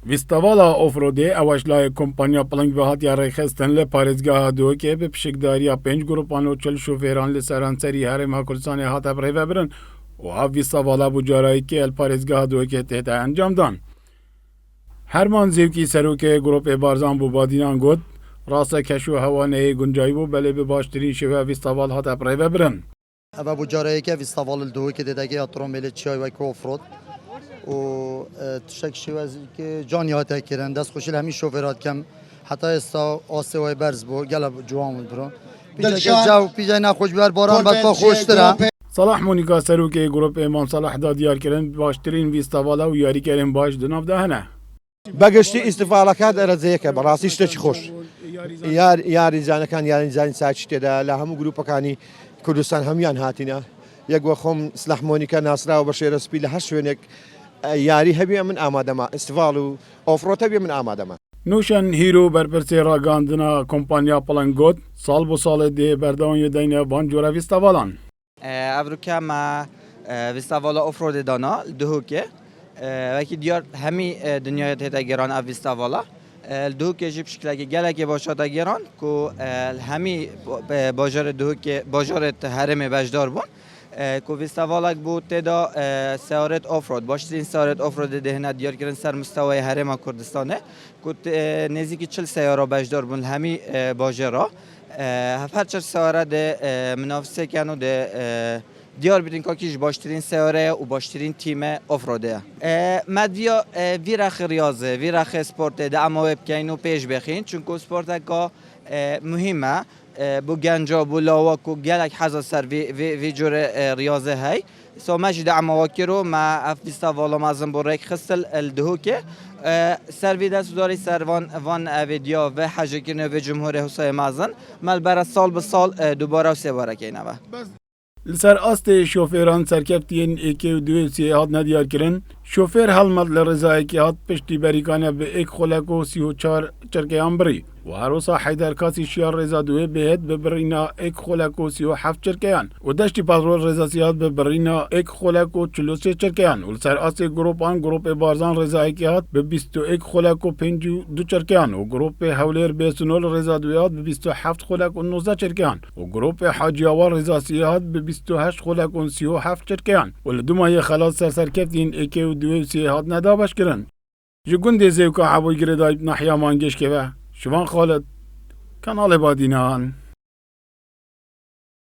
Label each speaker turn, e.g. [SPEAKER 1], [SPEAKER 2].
[SPEAKER 1] ویستوالا اوفرودی اوشلای کمپانیا پلنگ وهات یا ریخستن ل پارێزگاها دووەکێ بە پشکداریە 5 گروپان و 40 شوفێران لە سەرانسەری هەرێما کوردستانی هاتە بڕێوەبرن و ها ویستوالا بوو جارایەکێ ل پارێزگاها دووەکێ تێتە ئەنجامدان. هەرمان زێوکی سەرۆکەیە گروپێ بارزان بوو بادینان گوت ڕاستە کەش و هەوانەیە گونجایی بوو بەلێ بە باشترین شێوە ویستاوال هاتە بڕێوەبرن.
[SPEAKER 2] ئەوە بوو جارەیەکە ویستاوال دووەکێ دەدەگەی ئەترۆمبیلی چیای وەک ئۆفرۆد و تشک شێوەزێکی جانی هاتە کردن دەست خۆشی لە هەمی شۆفێرات کەم حتا ئێستا ئاسێوای بەرز بوو گەلە جوان بوو برۆ پیجای ناخۆش بەر باران بەتفا خۆشترە.
[SPEAKER 1] صلاح مونیکا سەرۆکەی گروپێ مام سەلاحدا دیارکردن باشترین ویستاوالا و یاریکەرێن باش دناودا هەنە.
[SPEAKER 3] بەگشتی ئیستیفاڵەکە دەرەجەیەکە بەڕاستی شتێکی خۆش یاریزانەکان یاریزانی ساچ تێدا لە هەموو گروپەکانی کوردستان هەمویان هاتینە یەک وە خۆم سلاح مۆنیکا ناسراوە بە شێرە سپی لە هەر شوێنێک یاری هەبێ من ئامادەمە ئیستیفاڵ و ئۆفرۆت هەبێ من ئامادەمە.
[SPEAKER 1] نوشن هیرو برپرسێ ڕاگاندنا کۆمپانیا پڵنگ گوت ساڵ بۆ ساڵێ دێ بەردەوام یدەینە وان جۆرە ویستاواڵان.
[SPEAKER 4] ئەڤروکەمە ویستاواڵە ئۆفرۆدێ دانا دووکێ وەکی دیار هەمی دنیایەت هێتە گێران ئەڤ ویستاواڵە دووکێژی پشکلێکی گەلێکی باشاتە گێران و هەمی باژارێت هەرێمێ بەشدار بوون کو ویستاواڵێک بوو تێدا سیارەت ئۆفرۆد باشترین سیارەت ئۆفرۆدێ دێهێنە دیارکردن سەر مستەوای هەرێما کوردستانێ کو نزیکی 40 سیارە بەشدار بوون هەمی باژێرا هەر چەند سیارە دێ منافسێکیان و دێ دیار بیدین که کیش باشترین سیاره و باشترین تیم آفروده. مدیا ویرخ ریاضه، ویرخ سپورته ده اما بکنین و پیش بخین چون که سپورت که مهمه بو گنجا بو لاواک و گلک حزا سر وی جور ریاضه هی. سو مجد اما وکرو ما افیستا والا مازن برای خستل الدهو که سر ویده سوداری سر وان ویدیا و حجه کنه و جمهور حسای مازن مال برای سال به سال دوباره و سه باره کنه.
[SPEAKER 1] لسر ئاستێ شۆفێران سەرکەفتیên ئێکێ و دوێسیێ هات نەدیارکردن شۆفێر هەڵمەت لە ڕێزایەکی هات پشتی بەریکانە بە ئێک خۆلەک و 34 چرکەیان بڕی و هەروسا حەیدەر کاسی شیار ڕێزا دوێ بێت ببڕینا ئێک خۆلەک و 37 چرکەیان و دەشتی پاترۆل ڕێزاسیات ببڕینا ئێک خۆلەک و 43 چرکەیان و لەسەر ئاستێ گروپان گروپێ بارزان ڕێزایەکی هات بە 21 خۆلەک و 52 چرکەیان و گروپێ هەولێر بێسنۆل ڕێزا دوێ هات بە 27 خۆلەک و 19 چرکەیان و گروپێ حاجیاوە ڕێزاسی هات بە 28 خۆلەک و 37 چرکەیان و لە دومایە خەلات سەرکەفتین ئێکێ و دوێسیێ هات نەدا بەشکردن. ji gundê zêwka hevûyî girêdayî nahiya mangêşkeve şivan xalet kanalê Badînan.